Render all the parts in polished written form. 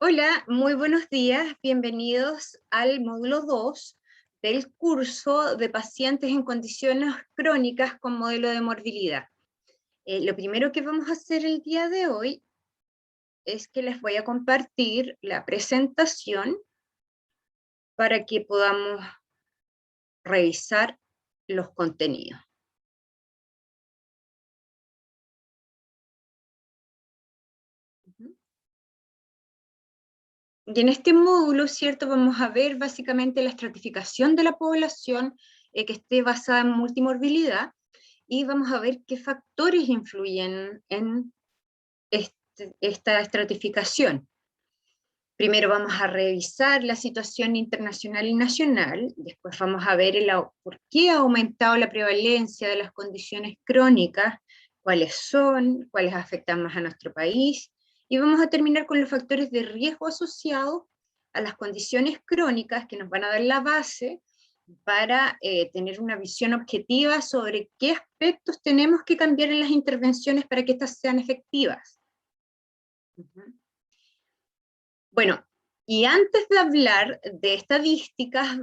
Hola, muy buenos días, bienvenidos al módulo 2 del curso de pacientes en condiciones crónicas con modelo de morbilidad. Lo primero que vamos a hacer el día de hoy es que les voy a compartir la presentación para que podamos revisar los contenidos. Y en este módulo, ¿cierto?, vamos a ver básicamente la estratificación de la población que esté basada en multimorbilidad, y vamos a ver qué factores influyen en esta estratificación. Primero vamos a revisar la situación internacional y nacional, después vamos a ver por qué ha aumentado la prevalencia de las condiciones crónicas, cuáles son, cuáles afectan más a nuestro país, y vamos a terminar con los factores de riesgo asociados a las condiciones crónicas que nos van a dar la base para tener una visión objetiva sobre qué aspectos tenemos que cambiar en las intervenciones para que éstas sean efectivas. Bueno, y antes de hablar de estadísticas,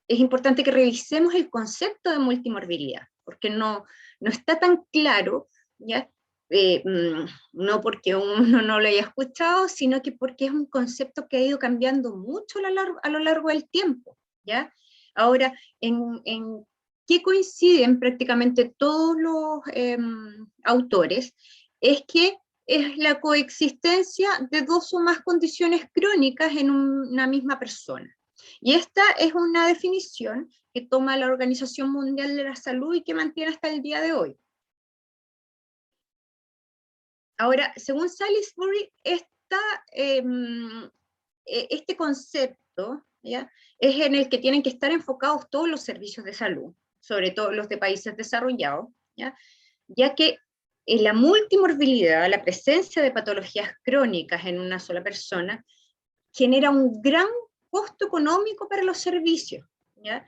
es importante que revisemos el concepto de multimorbilidad, porque no está tan claro, ¿ya? No porque uno no lo haya escuchado, sino que porque es un concepto que ha ido cambiando mucho a lo largo del tiempo, ¿ya? Ahora, en qué coinciden prácticamente todos los autores, es que es la coexistencia de dos o más condiciones crónicas en una misma persona. Y esta es una definición que toma la Organización Mundial de la Salud y que mantiene hasta el día de hoy. Ahora, según Salisbury, este concepto, ¿ya?, es en el que tienen que estar enfocados todos los servicios de salud, sobre todo los de países desarrollados, ya que la multimorbilidad, la presencia de patologías crónicas en una sola persona, genera un gran costo económico para los servicios, ¿ya?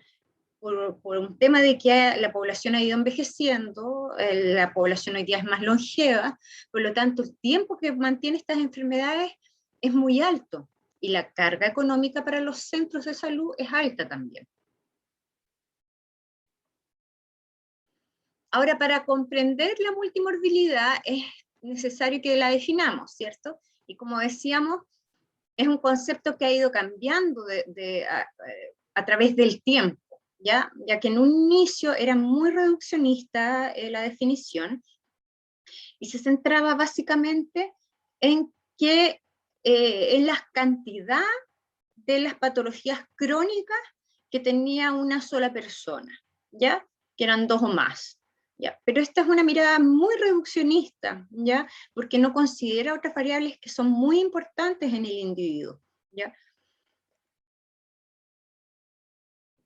Por un tema de que la población ha ido envejeciendo, la población hoy día es más longeva, por lo tanto el tiempo que mantiene estas enfermedades es muy alto, y la carga económica para los centros de salud es alta también. Ahora, para comprender la multimorbilidad es necesario que la definamos, ¿cierto? Y como decíamos, es un concepto que ha ido cambiando a través del tiempo, ya que en un inicio era muy reduccionista la definición, y se centraba básicamente en que en la cantidad de las patologías crónicas que tenía una sola persona, ¿ya? Que eran dos o más. ¿Ya? Pero esta es una mirada muy reduccionista, ¿ya? Porque no considera otras variables que son muy importantes en el individuo, ¿ya?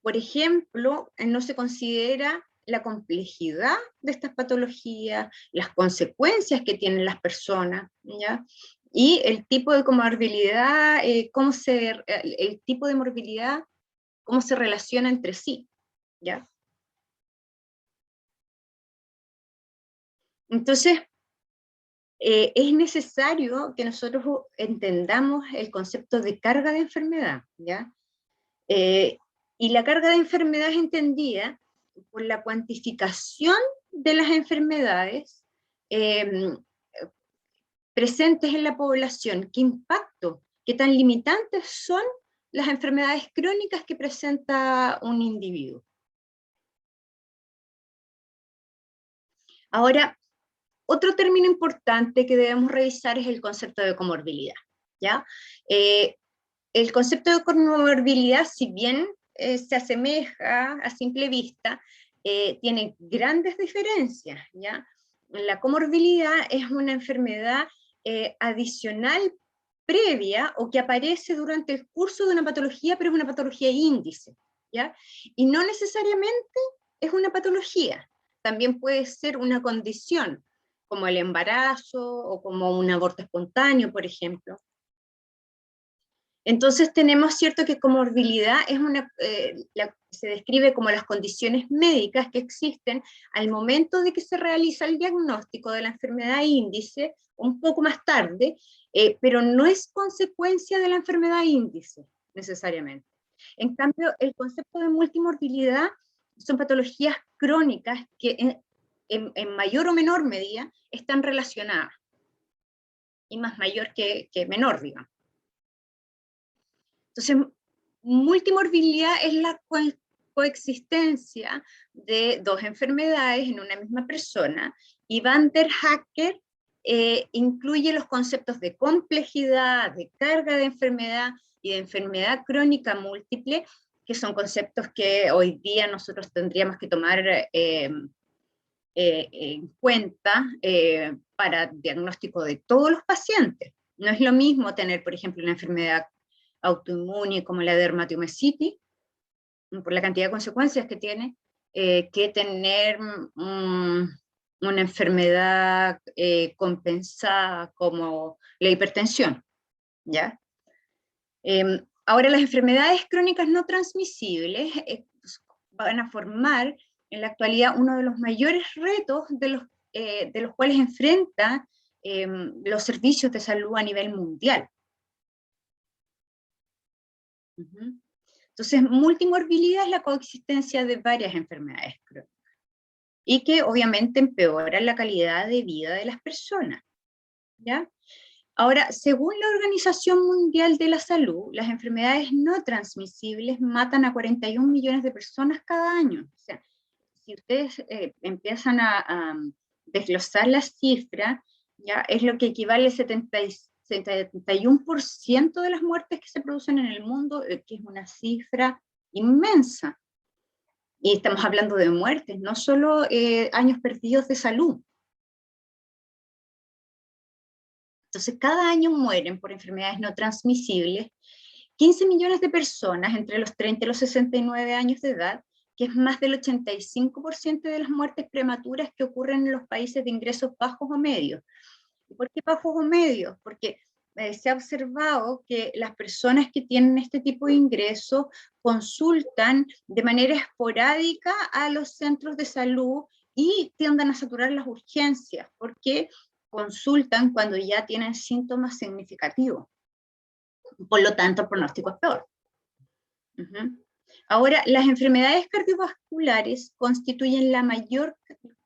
Por ejemplo, no se considera la complejidad de estas patologías, las consecuencias que tienen las personas, ¿ya? Y el tipo de comorbilidad, el tipo de morbilidad, cómo se relaciona entre sí, ¿ya? Entonces, es necesario que nosotros entendamos el concepto de carga de enfermedad, ¿ya? Eh, y la carga de enfermedad es entendida por la cuantificación de las enfermedades eh, presentes en la población, qué impacto, qué tan limitantes son las enfermedades crónicas que presenta un individuo. Ahora, otro término importante que debemos revisar es el concepto de comorbilidad, ¿ya? El concepto de comorbilidad, si bien se asemeja a simple vista, tiene grandes diferencias, ¿ya? La comorbilidad es una enfermedad adicional previa o que aparece durante el curso de una patología, pero es una patología índice, ¿ya? Y no necesariamente es una patología, también puede ser una condición, como el embarazo o como un aborto espontáneo, por ejemplo. Entonces tenemos cierto que comorbilidad es se describe como las condiciones médicas que existen al momento de que se realiza el diagnóstico de la enfermedad índice, un poco más tarde, pero no es consecuencia de la enfermedad índice, necesariamente. En cambio, el concepto de multimorbilidad son patologías crónicas que en mayor o menor medida están relacionadas, y más mayor que menor, digamos. Entonces, multimorbilidad es la coexistencia de dos enfermedades en una misma persona, y Van der Hacker incluye los conceptos de complejidad, de carga de enfermedad y de enfermedad crónica múltiple, que son conceptos que hoy día nosotros tendríamos que tomar en cuenta para diagnóstico de todos los pacientes. No es lo mismo tener, por ejemplo, una enfermedad autoinmune como la dermatomiositis, por la cantidad de consecuencias que tiene, que tener una enfermedad compensada como la hipertensión, ¿ya? Ahora, las enfermedades crónicas no transmisibles van a formar en la actualidad uno de los mayores retos de los cuales enfrenta los servicios de salud a nivel mundial. Entonces, multimorbilidad es la coexistencia de varias enfermedades crónicas, y que obviamente empeoran la calidad de vida de las personas, ¿ya? Ahora, según la Organización Mundial de la Salud, las enfermedades no transmisibles matan a 41 millones de personas cada año. O sea, si ustedes empiezan a desglosar las cifras, ya es lo que equivale al 71% de las muertes que se producen en el mundo, que es una cifra inmensa. Y estamos hablando de muertes, no solo años perdidos de salud. Entonces, cada año mueren por enfermedades no transmisibles 15 millones de personas entre los 30 y los 69 años de edad, que es más del 85% de las muertes prematuras que ocurren en los países de ingresos bajos o medios. ¿Por qué bajos o medios? Porque se ha observado que las personas que tienen este tipo de ingresos consultan de manera esporádica a los centros de salud y tienden a saturar las urgencias, porque consultan cuando ya tienen síntomas significativos. Por lo tanto, el pronóstico es peor. Ahora, las enfermedades cardiovasculares constituyen la mayor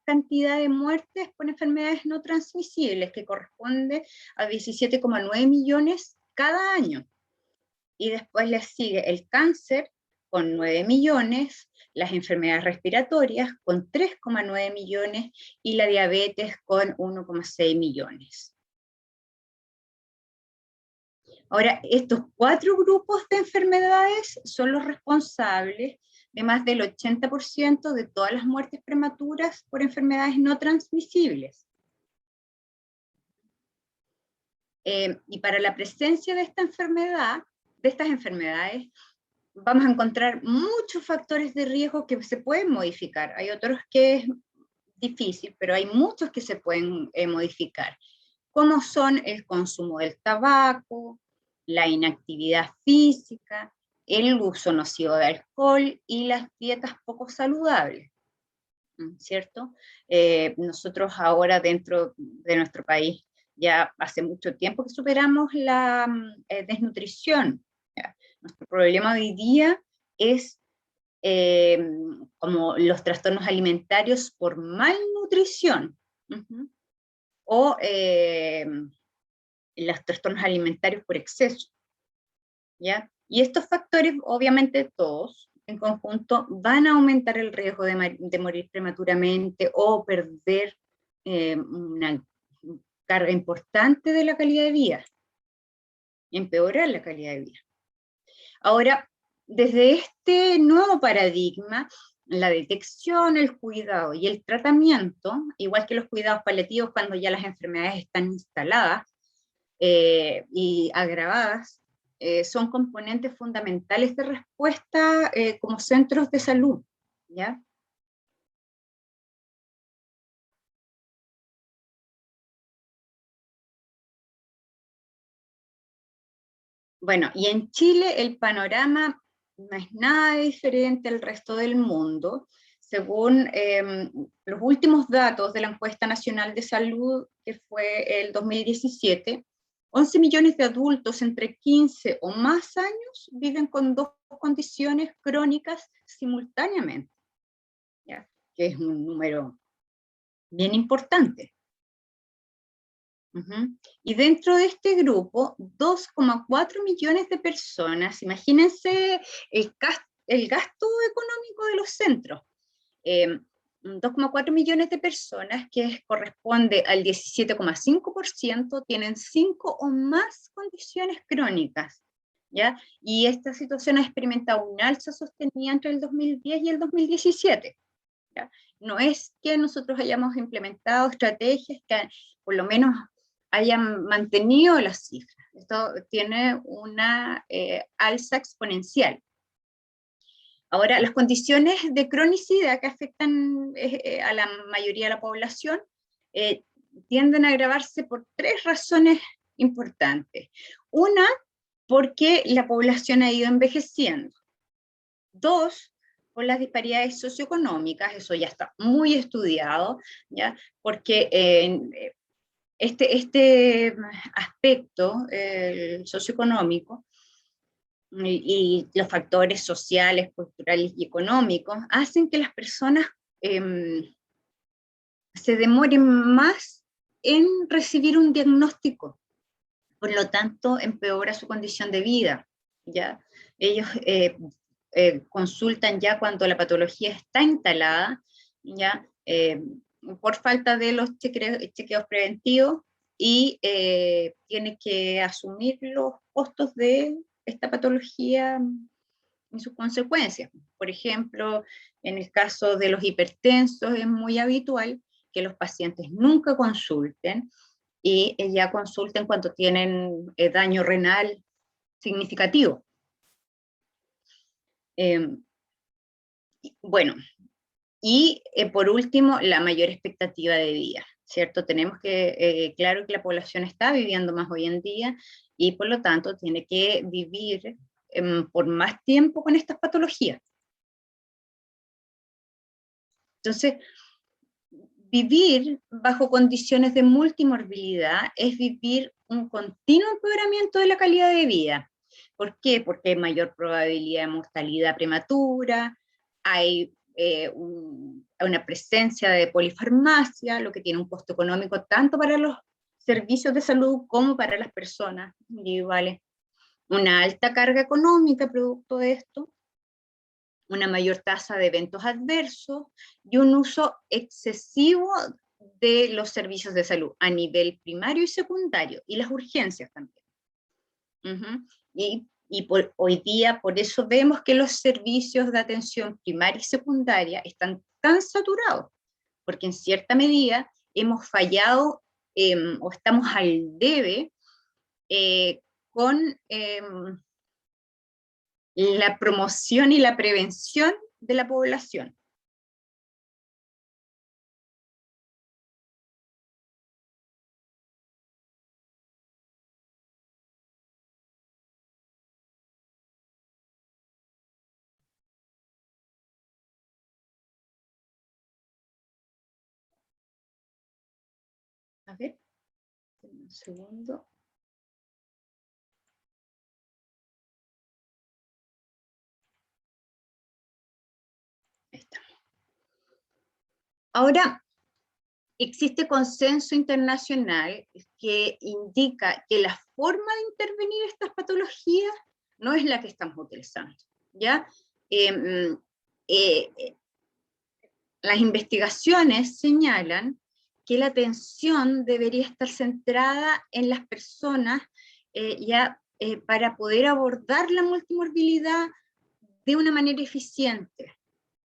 cantidad de muertes por enfermedades no transmisibles, que corresponde a 17,9 millones cada año. Y después les sigue el cáncer con 9 millones, las enfermedades respiratorias con 3,9 millones y la diabetes con 1,6 millones. Ahora, estos 4 grupos de enfermedades son los responsables de más del 80% de todas las muertes prematuras por enfermedades no transmisibles. Y para la presencia de esta enfermedad, de estas enfermedades, vamos a encontrar muchos factores de riesgo que se pueden modificar. Hay otros que es difícil, pero hay muchos que se pueden modificar, como son el consumo del tabaco, la inactividad física, el uso nocivo de alcohol y las dietas poco saludables, ¿cierto? Nosotros ahora dentro de nuestro país ya hace mucho tiempo que superamos la desnutrición. ¿Ya? Nuestro problema hoy día es como los trastornos alimentarios por malnutrición, o los trastornos alimentarios por exceso, ¿ya? Y estos factores, obviamente todos, en conjunto, van a aumentar el riesgo de morir prematuramente o perder una carga importante de la calidad de vida, empeorar la calidad de vida. Ahora, desde este nuevo paradigma, la detección, el cuidado y el tratamiento, igual que los cuidados paliativos cuando ya las enfermedades están instaladas y agravadas, son componentes fundamentales de respuesta como centros de salud, ¿ya? Bueno, y en Chile el panorama no es nada diferente al resto del mundo. Según los últimos datos de la Encuesta Nacional de Salud, que fue el 2017, 11 millones de adultos entre 15 o más años viven con 2 condiciones crónicas simultáneamente, ¿ya? Que es un número bien importante. Y dentro de este grupo, 2,4 millones de personas, imagínense el gasto económico de los centros, 2,4 millones de personas, que corresponde al 17,5%, tienen 5 o más condiciones crónicas, ¿ya? Y esta situación ha experimentado un alza sostenida entre el 2010 y el 2017. ¿Ya? No es que nosotros hayamos implementado estrategias que por lo menos hayan mantenido las cifras. Esto tiene una alza exponencial. Ahora, las condiciones de cronicidad que afectan a la mayoría de la población tienden a agravarse por 3 razones importantes. Una, porque la población ha ido envejeciendo. 2, por las disparidades socioeconómicas, eso ya está muy estudiado, ¿ya? Porque este aspecto, el socioeconómico, y los factores sociales, culturales y económicos, hacen que las personas se demoren más en recibir un diagnóstico, por lo tanto empeora su condición de vida, ¿ya? Ellos consultan ya cuando la patología está instalada, ¿ya? Por falta de los chequeos preventivos, y tiene que asumir los costos de esta patología y sus consecuencias. Por ejemplo, en el caso de los hipertensos es muy habitual que los pacientes nunca consulten, y ya consulten cuando tienen daño renal significativo. Bueno, y por último, la mayor expectativa de vida, ¿cierto? Tenemos que, claro que la población está viviendo más hoy en día, y por lo tanto tiene que vivir por más tiempo con estas patologías. Entonces, vivir bajo condiciones de multimorbilidad es vivir un continuo empeoramiento de la calidad de vida. ¿Por qué? Porque hay mayor probabilidad de mortalidad prematura, hay una presencia de polifarmacia, lo que tiene un costo económico tanto para los servicios de salud como para las personas individuales. Una alta carga económica producto de esto, una mayor tasa de eventos adversos y un uso excesivo de los servicios de salud a nivel primario y secundario, y las urgencias también. Hoy día, por eso vemos que los servicios de atención primaria y secundaria están tan saturados, porque en cierta medida hemos fallado o estamos al debe con la promoción y la prevención de la población. A ver, un segundo. Ahí está. Ahora, existe consenso internacional que indica que la forma de intervenir estas patologías no es la que estamos utilizando, ¿ya? Las investigaciones señalan que la atención debería estar centrada en las personas para poder abordar la multimorbilidad de una manera eficiente,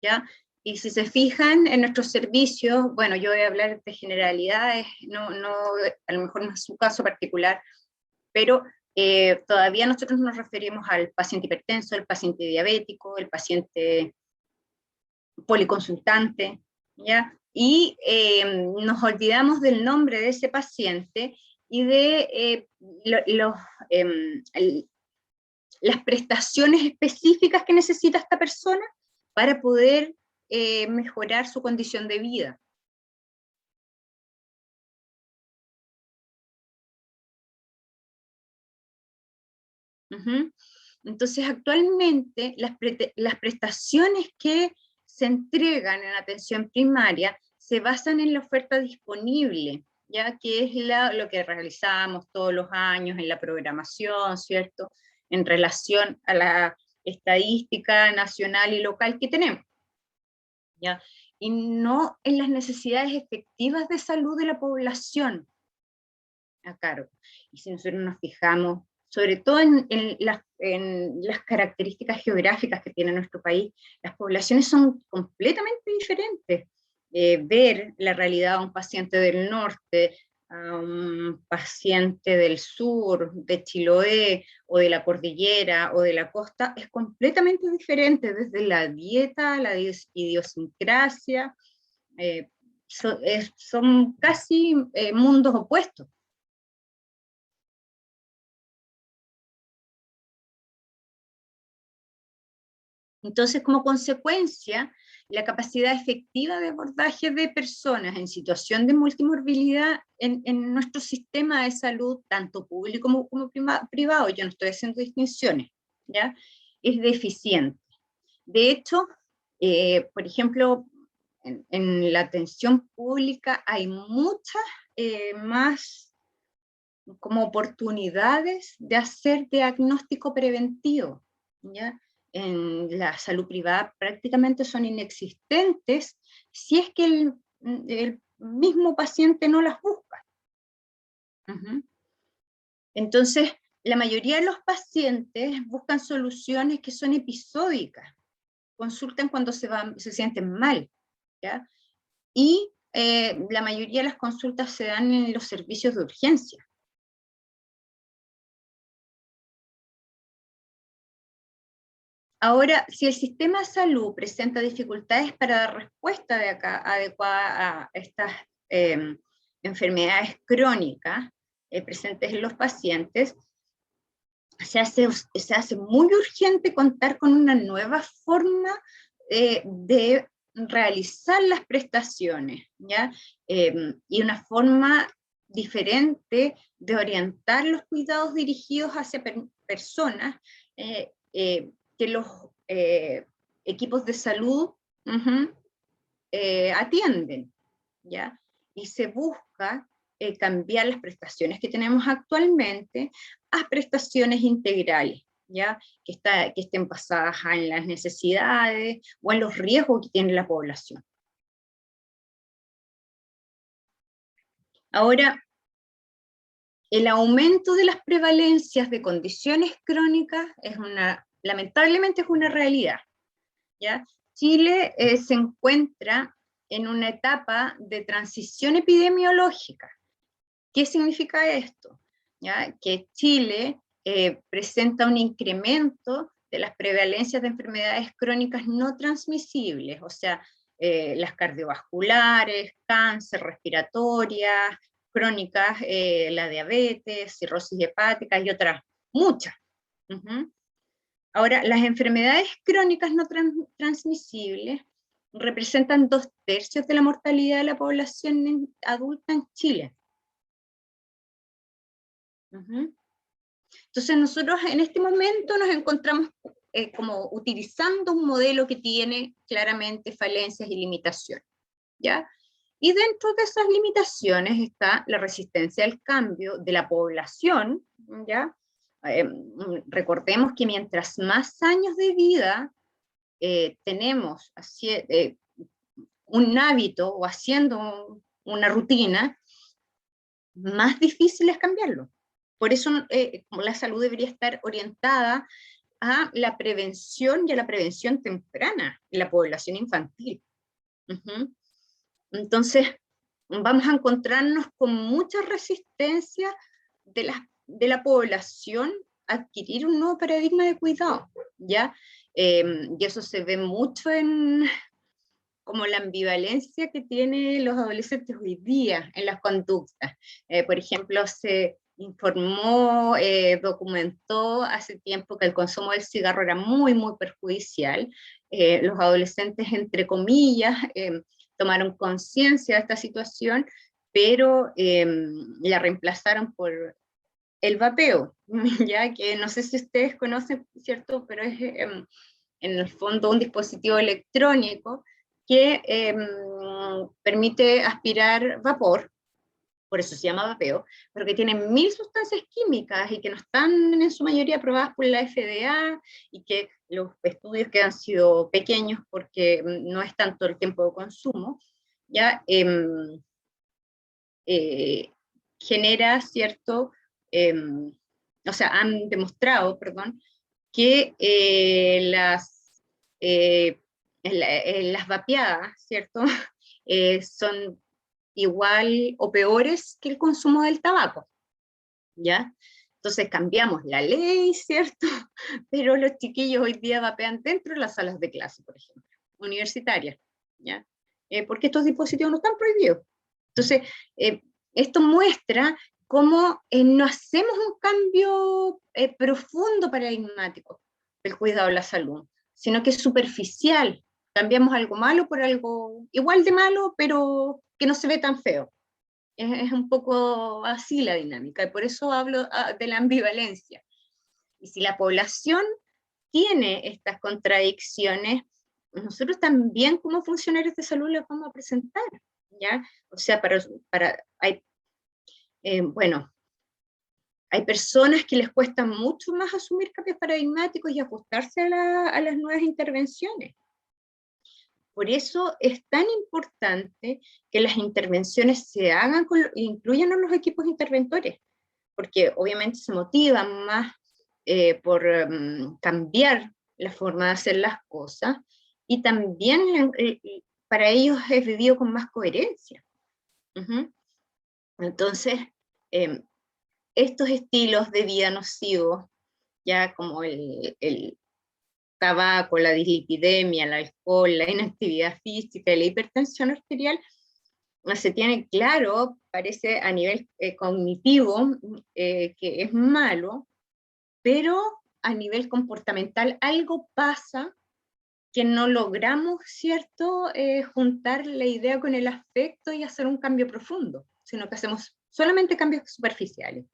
¿ya? Y si se fijan en nuestros servicios, bueno, yo voy a hablar de generalidades, a lo mejor no es su caso particular, pero todavía nosotros nos referimos al paciente hipertenso, al paciente diabético, el paciente policonsultante, ¿ya? Y nos olvidamos del nombre de ese paciente y de las prestaciones específicas que necesita esta persona para poder mejorar su condición de vida. Entonces, actualmente, las prestaciones que se entregan en atención primaria se basan en la oferta disponible, ya que es lo que realizamos todos los años en la programación, ¿cierto? En relación a la estadística nacional y local que tenemos, ¿ya? Y no en las necesidades efectivas de salud de la población a cargo. Y si nosotros nos fijamos, sobre todo en las características geográficas que tiene nuestro país, las poblaciones son completamente diferentes. Ver la realidad de un paciente del norte, a un paciente del sur, de Chiloé, o de la cordillera, o de la costa, es completamente diferente, desde la dieta, la idiosincrasia, son casi mundos opuestos. Entonces, como consecuencia, la capacidad efectiva de abordaje de personas en situación de multimorbilidad en nuestro sistema de salud, tanto público como privado, yo no estoy haciendo distinciones, ¿ya? Es deficiente. De hecho, por ejemplo, en la atención pública hay muchas más como oportunidades de hacer diagnóstico preventivo, ¿ya? En la salud privada prácticamente son inexistentes si es que el mismo paciente no las busca. Entonces, la mayoría de los pacientes buscan soluciones que son episódicas, consultan cuando se sienten mal, ¿ya? Y la mayoría de las consultas se dan en los servicios de urgencia. Ahora, si el sistema de salud presenta dificultades para dar respuesta adecuada a estas enfermedades crónicas presentes en los pacientes, se hace muy urgente contar con una nueva forma de realizar las prestaciones, ¿ya? Y una forma diferente de orientar los cuidados dirigidos hacia personas que los equipos de salud atienden, ¿ya? Y se busca cambiar las prestaciones que tenemos actualmente a prestaciones integrales, ¿ya? Que estén basadas en las necesidades o en los riesgos que tiene la población. Ahora, el aumento de las prevalencias de condiciones crónicas lamentablemente es una realidad, ¿ya? Chile se encuentra en una etapa de transición epidemiológica. ¿Qué significa esto? ¿Ya? Que Chile presenta un incremento de las prevalencias de enfermedades crónicas no transmisibles, o sea, las cardiovasculares, cáncer, respiratorias, crónicas, la diabetes, cirrosis hepática y otras muchas. Ahora, las enfermedades crónicas no transmisibles representan 2/3 de la mortalidad de la población adulta en Chile. Entonces nosotros en este momento nos encontramos como utilizando un modelo que tiene claramente falencias y limitaciones, ¿ya? Y dentro de esas limitaciones está la resistencia al cambio de la población, ¿ya? Recordemos que mientras más años de vida tenemos un hábito o haciendo una rutina, más difícil es cambiarlo. Por eso la salud debería estar orientada a la prevención y a la prevención temprana en la población infantil. Entonces, vamos a encontrarnos con mucha resistencia de la población a adquirir un nuevo paradigma de cuidado, ¿ya? Y eso se ve mucho en como la ambivalencia que tienen los adolescentes hoy día en las conductas. Por ejemplo, informó, documentó hace tiempo que el consumo del cigarro era muy, muy perjudicial. Los adolescentes, entre comillas, tomaron conciencia de esta situación, pero la reemplazaron por el vapeo, ya que no sé si ustedes conocen, ¿cierto? Pero es en el fondo un dispositivo electrónico que permite aspirar vapor, por eso se llama vapeo, pero que tiene 1000 sustancias químicas y que no están en su mayoría aprobadas por la FDA, y que los estudios que han sido pequeños porque no es tanto el tiempo de consumo, ya genera cierto, o sea, han demostrado, perdón, que las vapeadas, ¿cierto? Son igual o peores que el consumo del tabaco, ¿ya? Entonces cambiamos la ley, ¿cierto? Pero los chiquillos hoy día vapean dentro de las salas de clase, por ejemplo, universitarias, ¿ya? Porque estos dispositivos no están prohibidos. Entonces, esto muestra cómo no hacemos un cambio profundo paradigmático del cuidado de la salud, sino que es superficial. Cambiamos algo malo por algo igual de malo, pero que no se ve tan feo. Es un poco así la dinámica, y por eso hablo de la ambivalencia. Y si la población tiene estas contradicciones, nosotros también como funcionarios de salud las vamos a presentar, ¿ya? O sea, bueno, hay personas que les cuesta mucho más asumir cambios paradigmáticos y ajustarse a las nuevas intervenciones. Por eso es tan importante que las intervenciones se hagan, incluyan a los equipos interventores, porque obviamente se motivan más por cambiar la forma de hacer las cosas, y también para ellos es vivido con más coherencia. Entonces, estos estilos de vida nocivos, ya como el tabaco, la dislipidemia, el alcohol, la inactividad física y la hipertensión arterial, se tiene claro, parece a nivel cognitivo, que es malo, pero a nivel comportamental algo pasa que no logramos, ¿cierto?, juntar la idea con el afecto y hacer un cambio profundo, sino que hacemos solamente cambios superficiales.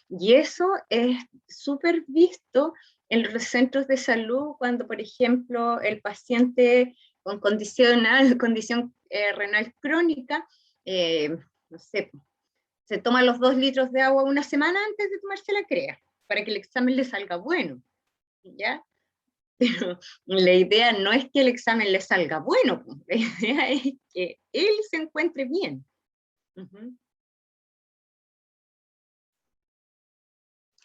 Y eso es súper visto en los centros de salud cuando, por ejemplo, el paciente con condición renal crónica, no sé, se toma los 2 litros de agua una semana antes de tomarse la CREA, para que el examen le salga bueno, ¿ya? Pero la idea no es que el examen le salga bueno, la idea es que él se encuentre bien.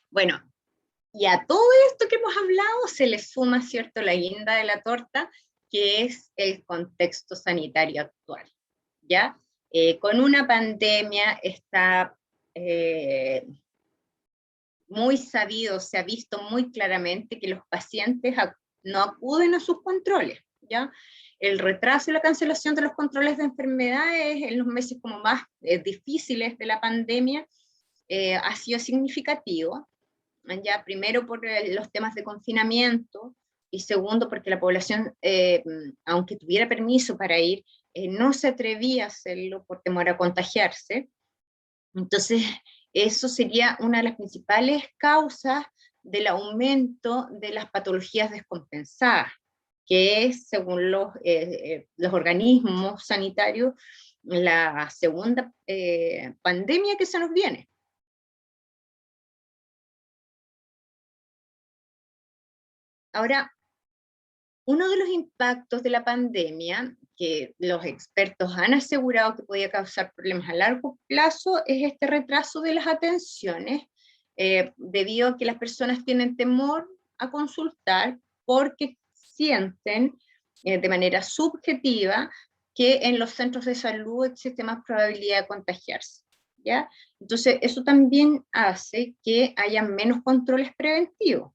Bueno, y a todo esto que hemos hablado se le suma, ¿cierto?, la guinda de la torta, que es el contexto sanitario actual, ¿ya? Con una pandemia está muy sabido, se ha visto muy claramente que los pacientes no acuden a sus controles, ¿ya? El retraso y la cancelación de los controles de enfermedades en los meses como más difíciles de la pandemia ha sido significativo, ya primero por los temas de confinamiento, y segundo porque la población, aunque tuviera permiso para ir, no se atrevía a hacerlo por temor a contagiarse. Entonces, eso sería una de las principales causas del aumento de las patologías descompensadas, que es, según los organismos sanitarios, la segunda pandemia que se nos viene. Ahora, uno de los impactos de la pandemia, que los expertos han asegurado que podía causar problemas a largo plazo, es este retraso de las atenciones, debido a que las personas tienen temor a consultar porque sienten de manera subjetiva que en los centros de salud existe más probabilidad de contagiarse, ¿ya? Entonces, eso también hace que haya menos controles preventivos,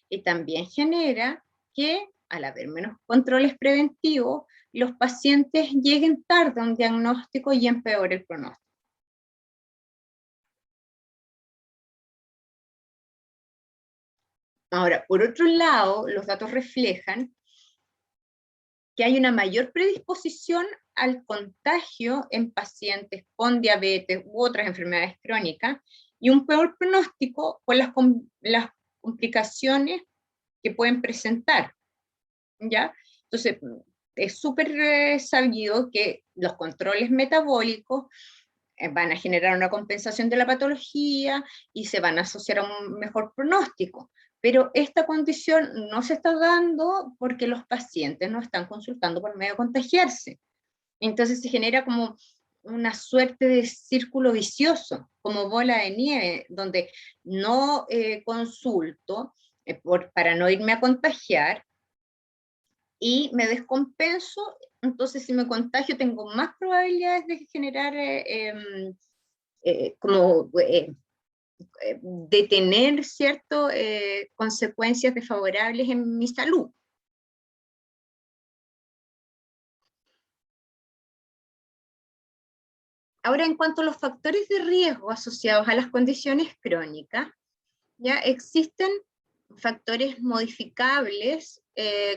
y también genera que, al haber menos controles preventivos, los pacientes lleguen tarde a un diagnóstico y empeore el pronóstico. Ahora, por otro lado, los datos reflejan que hay una mayor predisposición al contagio en pacientes con diabetes u otras enfermedades crónicas y un peor pronóstico por las complicaciones que pueden presentar, ¿ya? Entonces, es súper sabido que los controles metabólicos van a generar una compensación de la patología y se van a asociar a un mejor pronóstico. Pero esta condición no se está dando porque los pacientes no están consultando por medio de contagiarse. Entonces se genera como una suerte de círculo vicioso, como bola de nieve, donde no consulto para no irme a contagiar y me descompenso. Entonces si me contagio tengo más probabilidades de generar como de tener ciertas consecuencias desfavorables en mi salud. Ahora, en cuanto a los factores de riesgo asociados a las condiciones crónicas, ya existen factores modificables,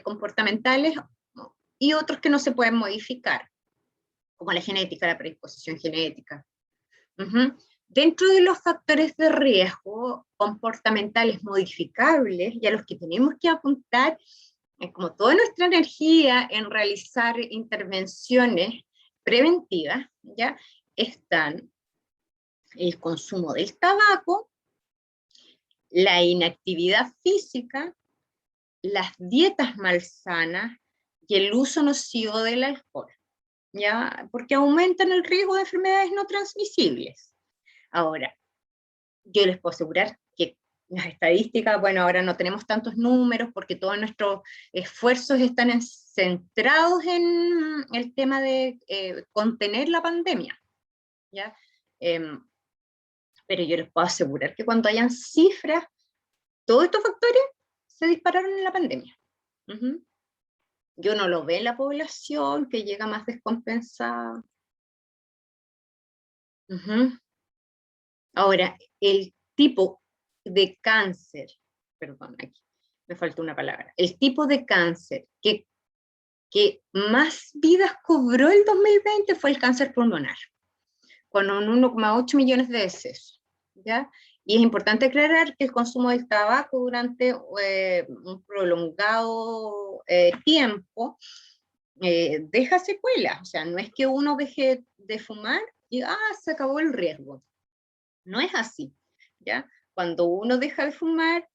comportamentales, y otros que no se pueden modificar, como la genética, la predisposición genética. Uh-huh. Dentro de los factores de riesgo comportamentales modificables y a los que tenemos que apuntar, como toda nuestra energía en realizar intervenciones preventivas, ¿ya? Están el consumo del tabaco, la inactividad física, las dietas malsanas y el uso nocivo del alcohol, ¿ya? Porque aumentan el riesgo de enfermedades no transmisibles. Ahora, yo les puedo asegurar que las estadísticas, bueno, ahora no tenemos tantos números porque todos nuestros esfuerzos están centrados en el tema de contener la pandemia, ¿ya? Pero yo les puedo asegurar que cuando hayan cifras, todos estos factores se dispararon en la pandemia. Uh-huh. Yo no lo ve en la población que llega más descompensada. Uh-huh. Ahora, el tipo de cáncer, perdón, aquí me faltó una palabra, el tipo de cáncer que más vidas cobró el 2020 fue el cáncer pulmonar, con un 1,8 millones de decesos, ¿ya? Y es importante aclarar que el consumo del tabaco durante un prolongado tiempo deja secuelas, o sea, no es que uno deje de fumar y se acabó el riesgo. No es así, ¿ya? Cuando uno deja de fumar,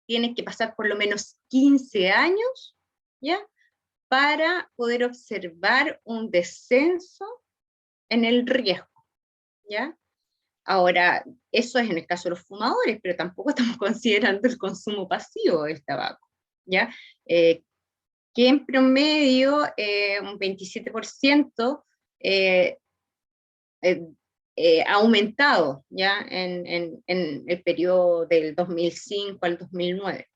tiene que pasar por lo menos 15 años, ¿ya? Para poder observar un descenso en el riesgo, ¿ya? Ahora, eso es en el caso de los fumadores, pero tampoco estamos considerando el consumo pasivo del tabaco, ¿ya? Que en promedio un 27% ha aumentado ya en el periodo del 2005 al 2009.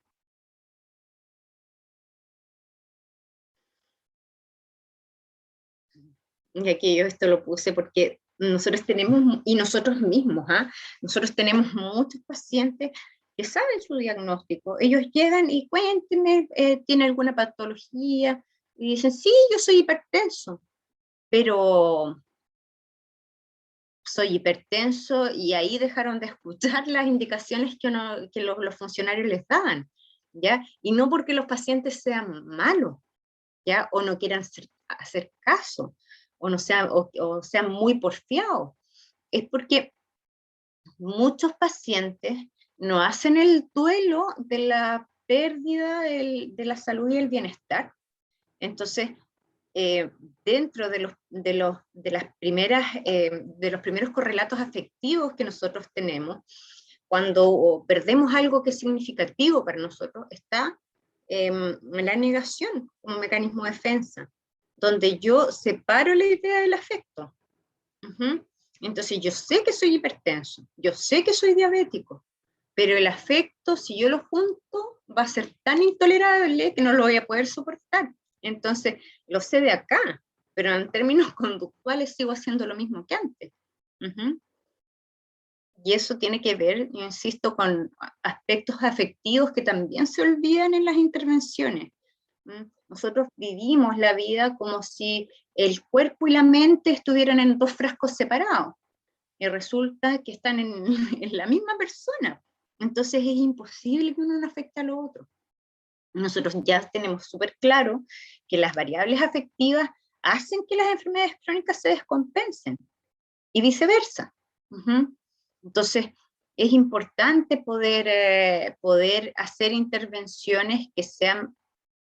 Y aquí yo esto lo puse porque nosotros tenemos, y nosotros mismos, nosotros tenemos muchos pacientes que saben su diagnóstico. Ellos llegan y cuéntenme, ¿tiene alguna patología? Y dicen, sí, yo soy hipertenso, pero soy hipertenso, y ahí dejaron de escuchar las indicaciones que los funcionarios les daban, ¿ya? Y no porque los pacientes sean malos, ¿ya? O no quieran hacer caso, o, no sean, o sean muy porfiados, es porque muchos pacientes no hacen el duelo de la pérdida de la salud y el bienestar. Entonces, eh, dentro de los primeros correlatos afectivos que nosotros tenemos, cuando perdemos algo que es significativo para nosotros, está la negación como mecanismo de defensa, donde yo separo la idea del afecto. Uh-huh. Entonces yo sé que soy hipertenso, yo sé que soy diabético, pero el afecto, si yo lo junto, va a ser tan intolerable que no lo voy a poder soportar. Entonces, lo sé de acá, pero en términos conductuales sigo haciendo lo mismo que antes. Uh-huh. Y eso tiene que ver, yo insisto, con aspectos afectivos que también se olvidan en las intervenciones. Nosotros vivimos la vida como si el cuerpo y la mente estuvieran en dos frascos separados, y resulta que están en, en la misma persona. Entonces es imposible que uno no afecte a lo otro. Nosotros ya tenemos súper claro que las variables afectivas hacen que las enfermedades crónicas se descompensen, y viceversa. Entonces, es importante poder hacer intervenciones que sean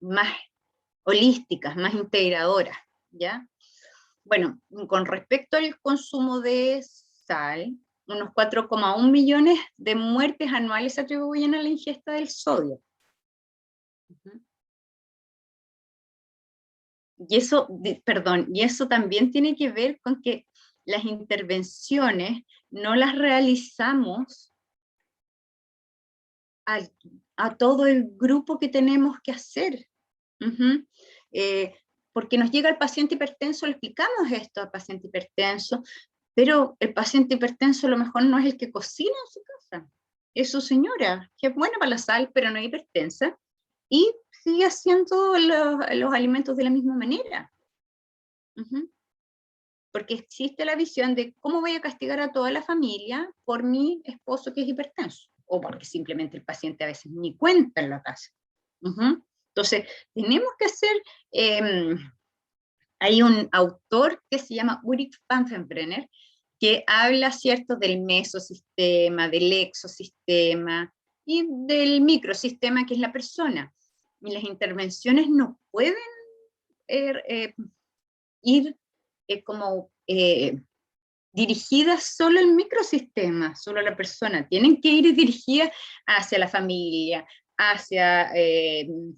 más holísticas, más integradoras, ¿ya? Bueno, con respecto al consumo de sal, unos 4,1 millones de muertes anuales se atribuyen a la ingesta del sodio. Y eso, perdón, y eso también tiene que ver con que las intervenciones no las realizamos a todo el grupo que tenemos que hacer. Porque nos llega el paciente hipertenso, le explicamos esto al paciente hipertenso, pero el paciente hipertenso a lo mejor no es el que cocina en su casa, es su señora, que es buena para la sal, pero no es hipertensa, y sigue haciendo los alimentos de la misma manera. Porque existe la visión de cómo voy a castigar a toda la familia por mi esposo que es hipertenso, o porque simplemente el paciente a veces ni cuenta en la casa. Entonces, tenemos que hacer, hay un autor que se llama Ulrich Pfaffenbrenner, que habla, ¿cierto?, del mesosistema, del exosistema y del microsistema que es la persona. Y las intervenciones no pueden ir como dirigidas solo al microsistema, solo a la persona, tienen que ir dirigidas hacia la familia, hacia el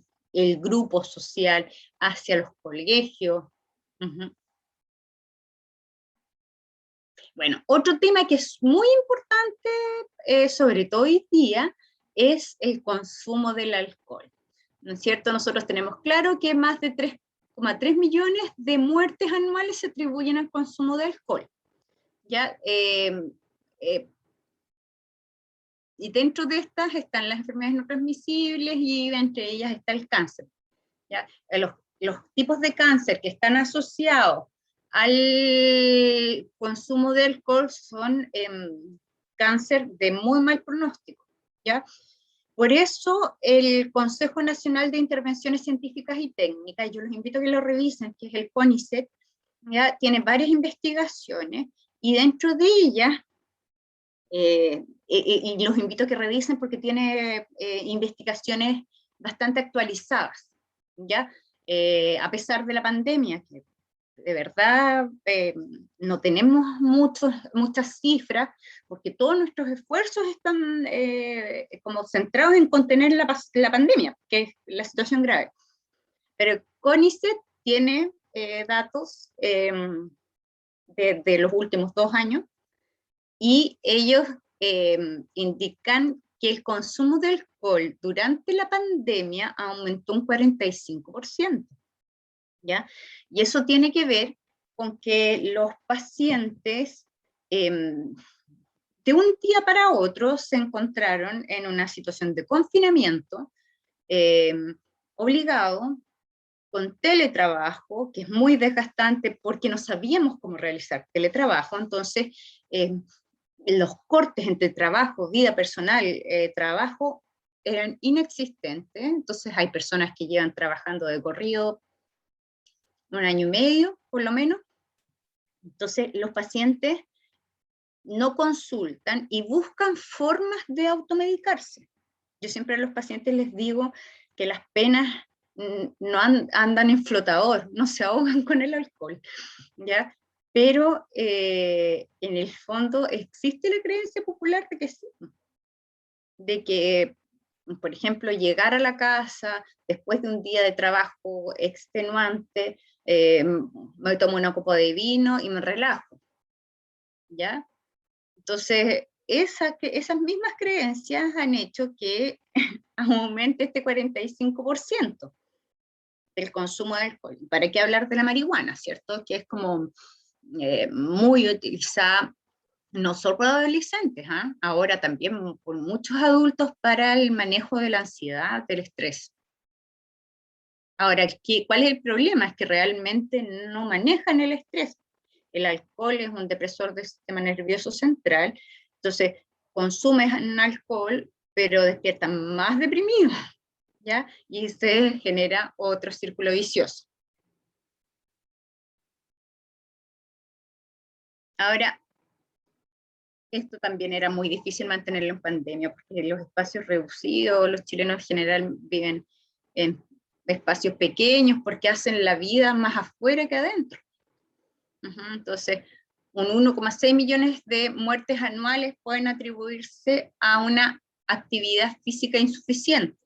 grupo social, hacia los colegios. Bueno, otro tema que es muy importante, sobre todo hoy día, es el consumo del alcohol. ¿No es cierto? Nosotros tenemos claro que más de 3,3 millones de muertes anuales se atribuyen al consumo de alcohol. ¿Ya? Y dentro de estas están las enfermedades no transmisibles y entre ellas está el cáncer. ¿Ya? Los tipos de cáncer que están asociados al consumo de alcohol son cáncer de muy mal pronóstico. ¿Ya? Por eso el Consejo Nacional de Intervenciones Científicas y Técnicas, yo los invito a que lo revisen, que es el CONICET, ¿ya? Tiene varias investigaciones y dentro de ellas, y los invito a que revisen porque tiene investigaciones bastante actualizadas, ¿ya? A pesar de la pandemia, que de verdad no tenemos muchas cifras, porque todos nuestros esfuerzos están como centrados en contener la pandemia, que es la situación grave. Pero CONICET tiene datos de los últimos 2 años, y ellos indican que el consumo de alcohol durante la pandemia aumentó un 45%, ¿ya? Y eso tiene que ver con que los pacientes de un día para otro se encontraron en una situación de confinamiento obligado, con teletrabajo, que es muy desgastante porque no sabíamos cómo realizar teletrabajo. Entonces los cortes entre trabajo, vida personal, trabajo, eran inexistentes. Entonces hay personas que llevan trabajando de corrido 1 año y medio, por lo menos. Entonces los pacientes no consultan y buscan formas de automedicarse. Yo siempre a los pacientes les digo que las penas no andan en flotador, no se ahogan con el alcohol, ¿ya? Pero en el fondo existe la creencia popular de que sí, de que, por ejemplo, llegar a la casa después de un día de trabajo extenuante, me tomo una copa de vino y me relajo, ¿ya? Entonces, esas mismas creencias han hecho que aumente este 45% del consumo de alcohol. ¿Para qué hablar de la marihuana, cierto? Que es como muy utilizada no solo por adolescentes, ¿ah? Ahora también por muchos adultos para el manejo de la ansiedad, del estrés. Ahora, ¿cuál es el problema? Es que realmente no manejan el estrés. El alcohol es un depresor del sistema nervioso central, entonces consumes alcohol, pero despiertan más deprimidos, ¿ya? Y se genera otro círculo vicioso. Ahora, esto también era muy difícil mantenerlo en pandemia, porque los espacios reducidos, los chilenos en general viven en espacios pequeños, porque hacen la vida más afuera que adentro. Entonces, un 1,6 millones de muertes anuales pueden atribuirse a una actividad física insuficiente.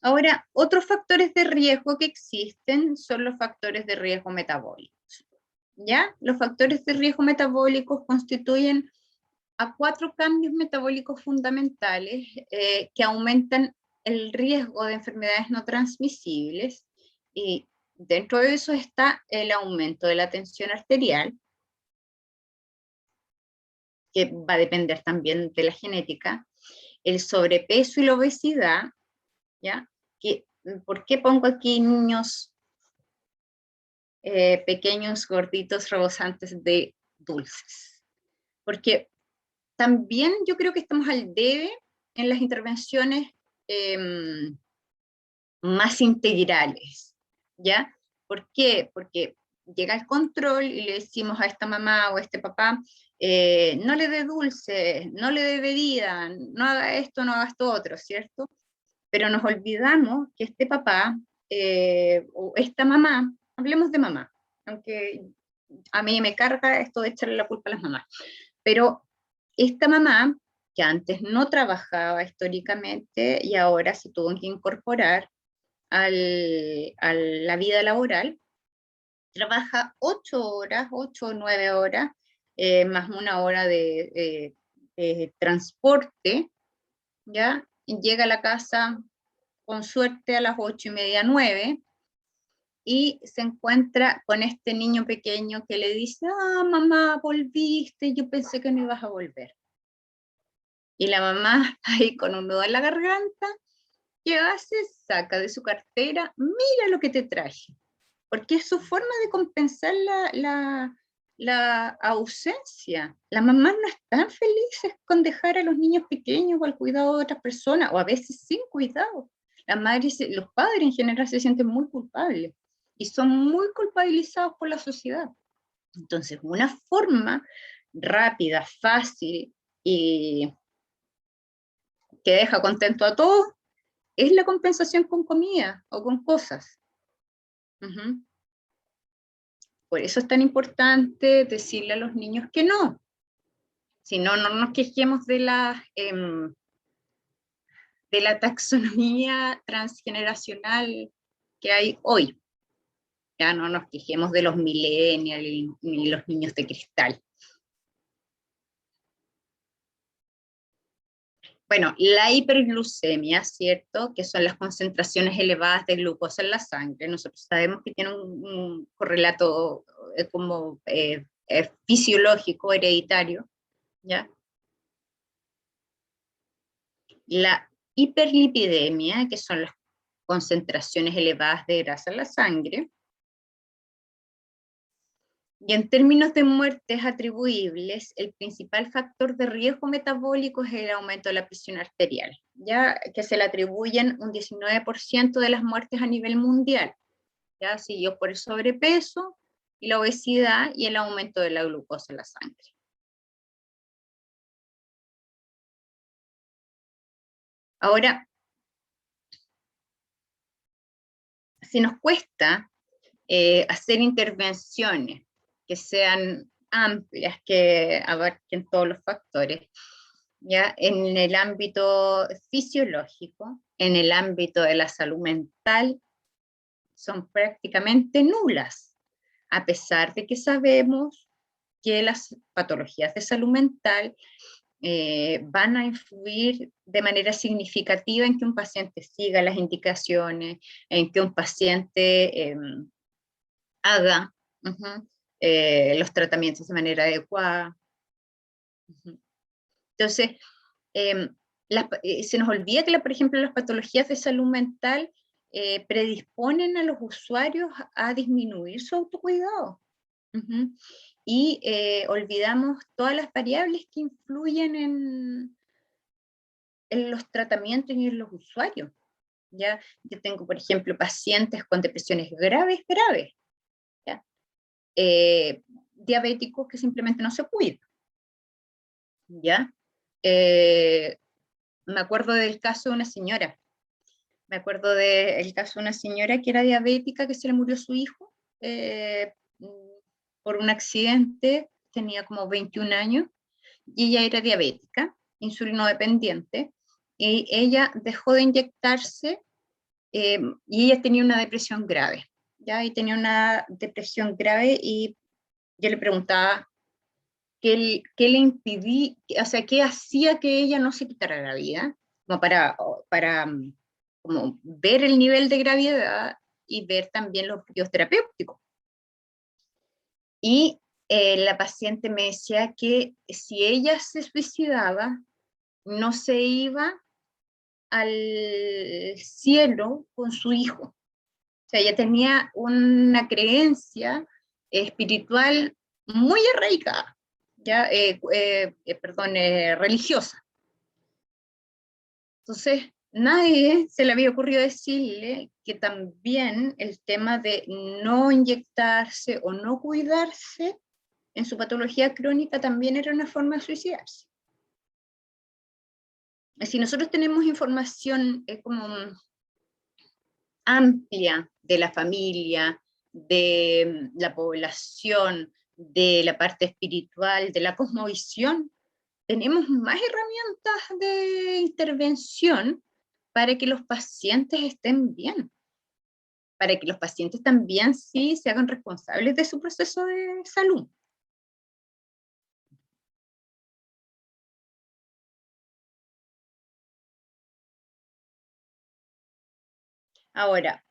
Ahora, otros factores de riesgo que existen son los factores de riesgo metabólicos. ¿Ya? Los factores de riesgo metabólicos constituyen a 4 cambios metabólicos fundamentales que aumentan el riesgo de enfermedades no transmisibles, y dentro de eso está el aumento de la tensión arterial, que va a depender también de la genética, el sobrepeso y la obesidad, ¿ya? ¿Por qué pongo aquí niños pequeños, gorditos, rebosantes de dulces? Porque también yo creo que estamos al debe en las intervenciones eh, más integrales, ¿ya? ¿Por qué? Porque llega el control y le decimos a esta mamá o a este papá, no le dé dulce, no le dé bebida, no haga esto, no haga esto otro, ¿cierto? Pero nos olvidamos que este papá o esta mamá, hablemos de mamá, aunque a mí me carga esto de echarle la culpa a las mamás, pero esta mamá, que antes no trabajaba históricamente y ahora se tuvo que incorporar a la vida laboral, trabaja 8 horas, 8 o 9 horas, más una hora de transporte, ¿ya? Y llega a la casa con suerte a las 8:30, 9, y se encuentra con este niño pequeño que le dice, ah, mamá, volviste, yo pensé que no ibas a volver. Y la mamá ahí con un nudo en la garganta, ¿qué hace? Saca de su cartera, mira lo que te traje, porque es su forma de compensar la ausencia. Las mamás no están felices con dejar a los niños pequeños o al cuidado de otras personas, o a veces sin cuidado. Las madres, los padres en general se sienten muy culpables y son muy culpabilizados por la sociedad. Entonces, una forma rápida, fácil y que deja contento a todos es la compensación con comida o con cosas. Uh-huh. Por eso es tan importante decirle a los niños que no. Si no, no nos quejemos de la taxonomía transgeneracional que hay hoy. Ya no nos quejemos de los millennials ni los niños de cristal. Bueno, la hiperglucemia, ¿cierto? Que son las concentraciones elevadas de glucosa en la sangre. Nosotros sabemos que tiene un correlato como fisiológico, hereditario, ¿ya? La hiperlipidemia, que son las concentraciones elevadas de grasa en la sangre. Y en términos de muertes atribuibles, el principal factor de riesgo metabólico es el aumento de la presión arterial, ya que se le atribuyen un 19% de las muertes a nivel mundial, ya siguió por el sobrepeso y la obesidad y el aumento de la glucosa en la sangre. Ahora, si nos cuesta hacer intervenciones que sean amplias, que abarquen todos los factores, ¿ya? En el ámbito fisiológico, en el ámbito de la salud mental, son prácticamente nulas, a pesar de que sabemos que las patologías de salud mental van a influir de manera significativa en que un paciente siga las indicaciones, en que un paciente haga los tratamientos de manera adecuada. Entonces, se nos olvida que, por ejemplo, las patologías de salud mental predisponen a los usuarios a disminuir su autocuidado. Y olvidamos todas las variables que influyen en los tratamientos y en los usuarios. ¿Ya? Yo tengo, por ejemplo, pacientes con depresiones graves, ¿ya? Diabéticos que simplemente no se cuidan. ¿Ya? Me acuerdo del caso de una señora. Me acuerdo del caso de una señora que era diabética, que se le murió su hijo por un accidente, tenía como 21 años, y ella era diabética, insulino dependiente, y ella dejó de inyectarse, y ella tenía una depresión grave, ¿ya? Y tenía una depresión grave, y yo le preguntaba qué le impidía, o sea, qué hacía que ella no se quitara la vida, como para como ver el nivel de gravedad y ver también los objetivos terapéuticos. Y la paciente me decía que si ella se suicidaba, no se iba al cielo con su hijo. O sea, ella tenía una creencia espiritual muy arraigada, ¿ya? Religiosa. Entonces, nadie se le había ocurrido decirle que también el tema de no inyectarse o no cuidarse en su patología crónica también era una forma de suicidarse. Si nosotros tenemos información como amplia de la familia, de la población, de la parte espiritual, de la cosmovisión, tenemos más herramientas de intervención para que los pacientes estén bien, para que los pacientes también sí se hagan responsables de su proceso de salud. Ahora,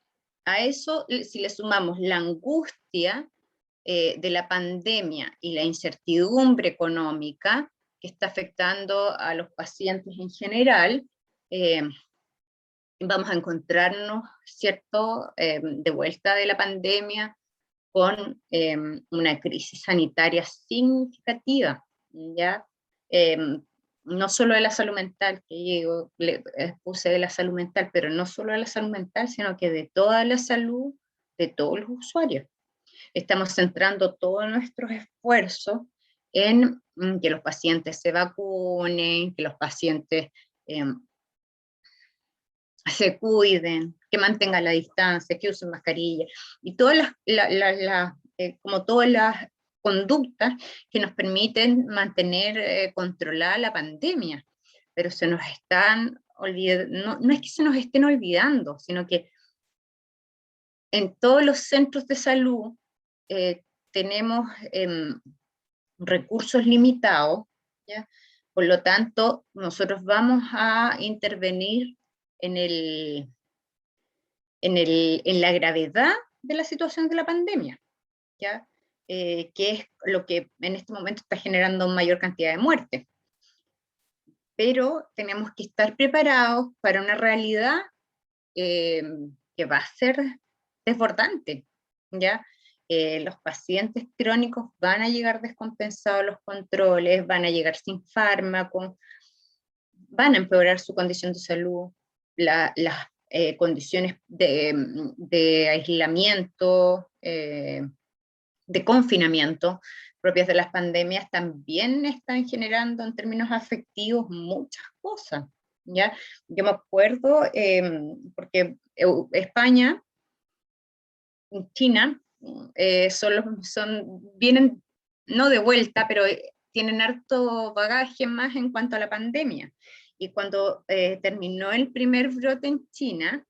a eso, si le sumamos la angustia de la pandemia y la incertidumbre económica que está afectando a los pacientes en general, vamos a encontrarnos, ¿cierto?, de vuelta de la pandemia con una crisis sanitaria significativa, ¿ya? No solo de la salud mental, que yo puse de la salud mental, pero no solo de la salud mental, sino que de toda la salud de todos los usuarios. Estamos centrando todos nuestros esfuerzos en que los pacientes se vacunen, que los pacientes se cuiden, que mantengan la distancia, que usen mascarilla, y todas como todas las conductas que nos permiten mantener controlada la pandemia, pero se nos están olvidando, no es que se nos estén olvidando, sino que en todos los centros de salud tenemos recursos limitados, ¿ya? Por lo tanto, nosotros vamos a intervenir en, en la gravedad de la situación de la pandemia, ¿ya? Que es lo que en este momento está generando mayor cantidad de muertes. Pero tenemos que estar preparados para una realidad que va a ser desbordante, ¿ya? Los pacientes crónicos van a llegar descompensados los controles, van a llegar sin fármacos, van a empeorar su condición de salud, las condiciones de aislamiento, de confinamiento propias de las pandemias también están generando en términos afectivos muchas cosas, ¿ya? Yo me acuerdo, porque España, China, vienen no de vuelta, pero tienen harto bagaje más en cuanto a la pandemia. Y cuando terminó el primer brote en China,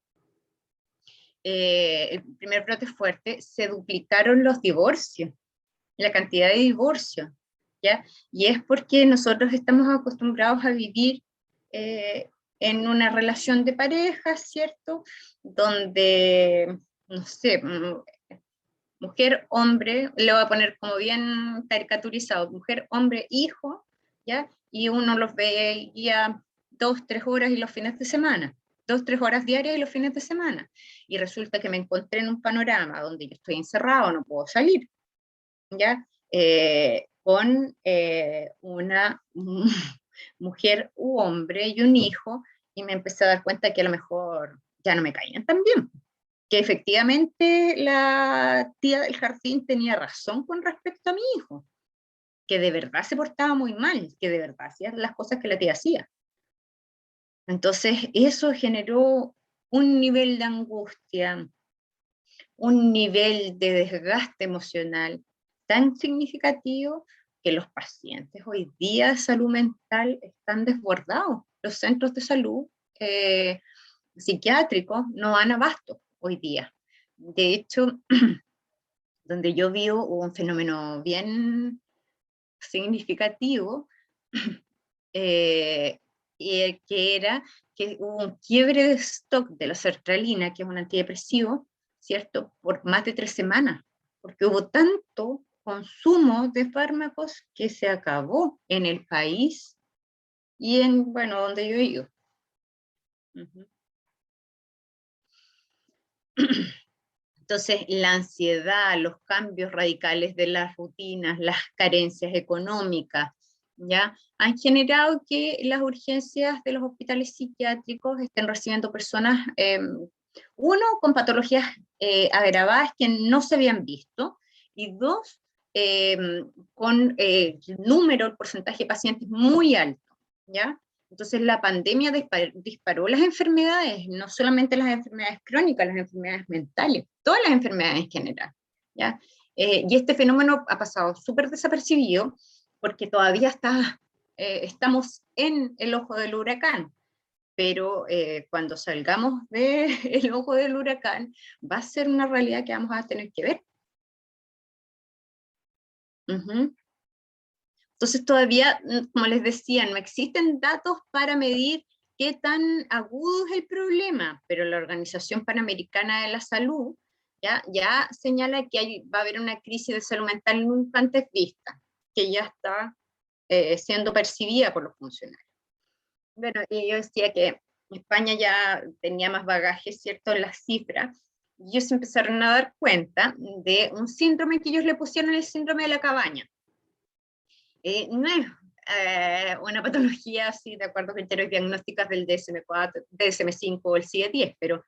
el primer brote fuerte, se duplicaron los divorcios, la cantidad de divorcios. ¿ya? Y es porque nosotros estamos acostumbrados a vivir en una relación de pareja, ¿cierto? Donde, no sé, mujer, hombre, le voy a poner como bien caricaturizado, mujer, hombre, hijo, ¿ya? Y uno los veía 2, 3 horas y los fines de semana, 2, 3 horas diarias y los fines de semana. Y resulta que me encontré en un panorama donde yo estoy encerrado, no puedo salir, ¿ya? Con una mujer u hombre y un hijo, y me empecé a dar cuenta que a lo mejor ya no me caían tan bien, que efectivamente la tía del jardín tenía razón con respecto a mi hijo, que de verdad se portaba muy mal, que de verdad hacía las cosas que la tía hacía. Entonces eso generó un nivel de angustia, un nivel de desgaste emocional tan significativo que los pacientes hoy día de salud mental están desbordados. Los centros de salud psiquiátricos no dan abasto hoy día. De hecho, donde yo vivo hubo un fenómeno bien significativo, eh, que era que hubo un quiebre de stock de la sertralina, que es un antidepresivo, ¿cierto? Por más de 3 semanas, porque hubo tanto consumo de fármacos que se acabó en el país y en, bueno, donde yo vivo. Uh-huh. Entonces, la ansiedad, los cambios radicales de las rutinas, las carencias económicas, ¿ya? Han generado que las urgencias de los hospitales psiquiátricos estén recibiendo personas, uno, con patologías agravadas que no se habían visto, y dos, eh, con el número, el porcentaje de pacientes muy alto, ¿ya? Entonces la pandemia disparó las enfermedades, no solamente las enfermedades crónicas, las enfermedades mentales, todas las enfermedades en general, ¿ya? Y este fenómeno ha pasado súper desapercibido porque todavía estamos en el ojo del huracán, pero cuando salgamos del ojo del huracán va a ser una realidad que vamos a tener que ver. Uh-huh. Entonces todavía, como les decía, no existen datos para medir qué tan agudo es el problema, pero la Organización Panamericana de la Salud ya señala que va a haber una crisis de salud mental nunca antes vista, que ya está siendo percibida por los funcionarios. Bueno, y yo decía que España ya tenía más bagaje, ¿cierto?, en las cifras, y ellos empezaron a dar cuenta de un síndrome que ellos le pusieron el síndrome de la cabaña. No es una patología así, de acuerdo con criterios diagnósticos del DSM-4, DSM-5 o el CIE-10, pero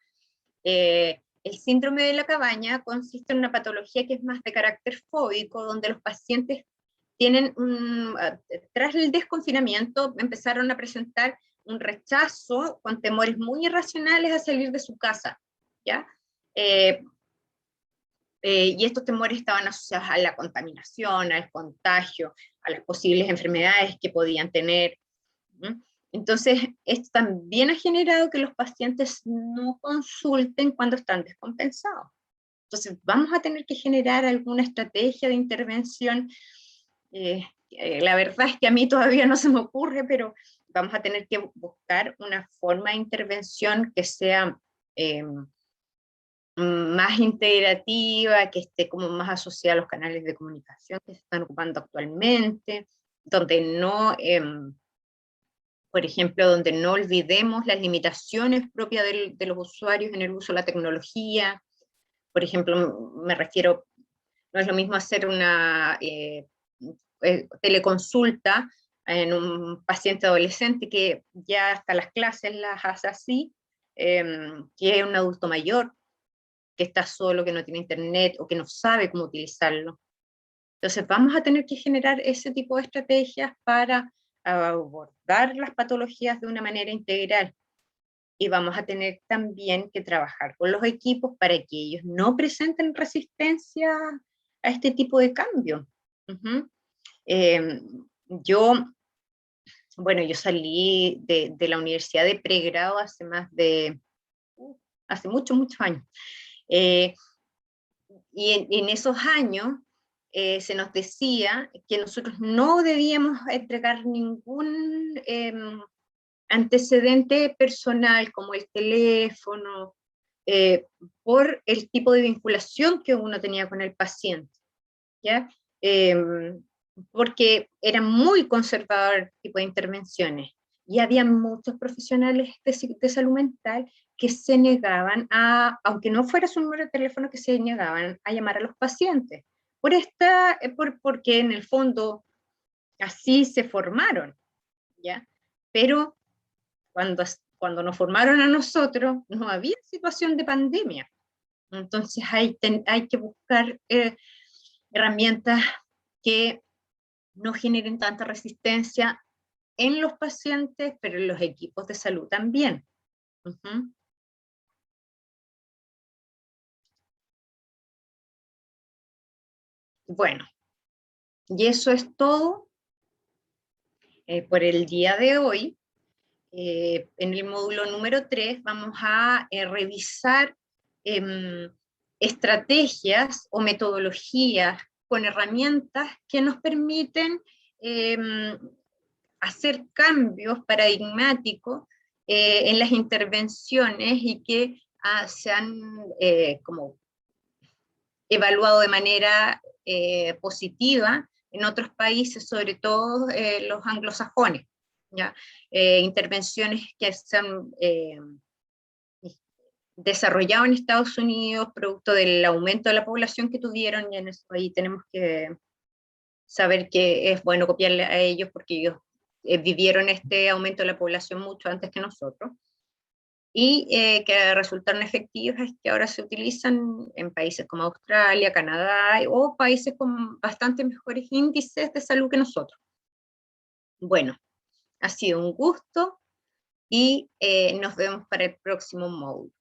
el síndrome de la cabaña consiste en una patología que es más de carácter fóbico, donde los pacientes tienen tras el desconfinamiento empezaron a presentar un rechazo con temores muy irracionales a salir de su casa, ¿ya? Eh, y estos temores estaban asociados a la contaminación, al contagio, a las posibles enfermedades que podían tener. Entonces, esto también ha generado que los pacientes no consulten cuando están descompensados. Entonces, vamos a tener que generar alguna estrategia de intervención. La verdad es que a mí todavía no se me ocurre, pero vamos a tener que buscar una forma de intervención que sea más integrativa, que esté como más asociada a los canales de comunicación que se están ocupando actualmente, donde no, por ejemplo, donde no olvidemos las limitaciones propias de los usuarios en el uso de la tecnología. Por ejemplo, me refiero, no es lo mismo hacer una teleconsulta en un paciente adolescente que ya hasta las clases las hace así, que un adulto mayor que está solo, que no tiene internet o que no sabe cómo utilizarlo. Entonces vamos a tener que generar ese tipo de estrategias para abordar las patologías de una manera integral. Y vamos a tener también que trabajar con los equipos para que ellos no presenten resistencia a este tipo de cambio. Uh-huh. eh, yo, bueno, yo salí de la universidad de pregrado hace muchos, muchos años. Y en esos años se nos decía que nosotros no debíamos entregar ningún antecedente personal, como el teléfono, por el tipo de vinculación que uno tenía con el paciente, ¿ya? Porque era muy conservador el tipo de intervenciones, y había muchos profesionales de salud mental que se negaban a, aunque no fuera su número de teléfono, que se negaban a llamar a los pacientes, porque en el fondo así se formaron, ¿ya? Pero cuando nos formaron a nosotros, no había situación de pandemia. Entonces hay que buscar herramientas que no generen tanta resistencia en los pacientes, pero en los equipos de salud también. Bueno, y eso es todo por el día de hoy. En el módulo número 3 vamos a revisar estrategias o metodologías con herramientas que nos permiten hacer cambios paradigmáticos en las intervenciones y que se han como evaluado de manera positiva en otros países, sobre todo los anglosajones, ¿ya? Intervenciones que se han desarrollado en Estados Unidos, producto del aumento de la población que tuvieron, y en eso ahí tenemos que saber que es bueno copiarle a ellos, porque ellos vivieron este aumento de la población mucho antes que nosotros, y que resultaron efectivas, es que ahora se utilizan en países como Australia, Canadá, o países con bastante mejores índices de salud que nosotros. Bueno, ha sido un gusto, y nos vemos para el próximo módulo.